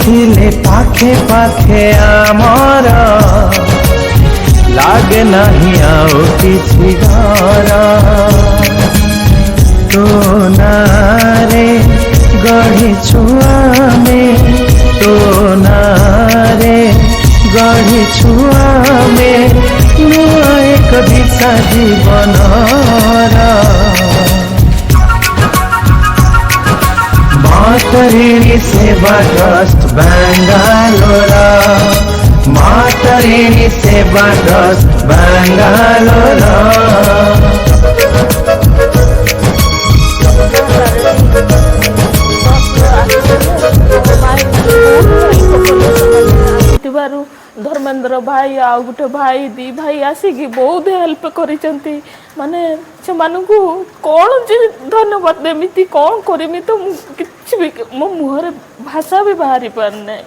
ଥିଲେ ପାଖେ ପାଖେ ଆମର लागे नहीं आओ किसी घर तो नारे गढ़ी छुआमे तो नारे गढ़ी छुआमे नुआ एक दिशा जीवन मातरिणी सेवा ट्रस्ट बेंगालोर मातरिणी सेवा ट्रस्ट बेंगालोर धर्मेंद्र भाई आ गोटे भाई दी भाई आसिकी बहुत हेल्प करिसंती माने से मानकू कौन जे धन्यवाद देमिति कौन करमी तो किछि भी मो मुहरे भाषा भी बाहरी पारने।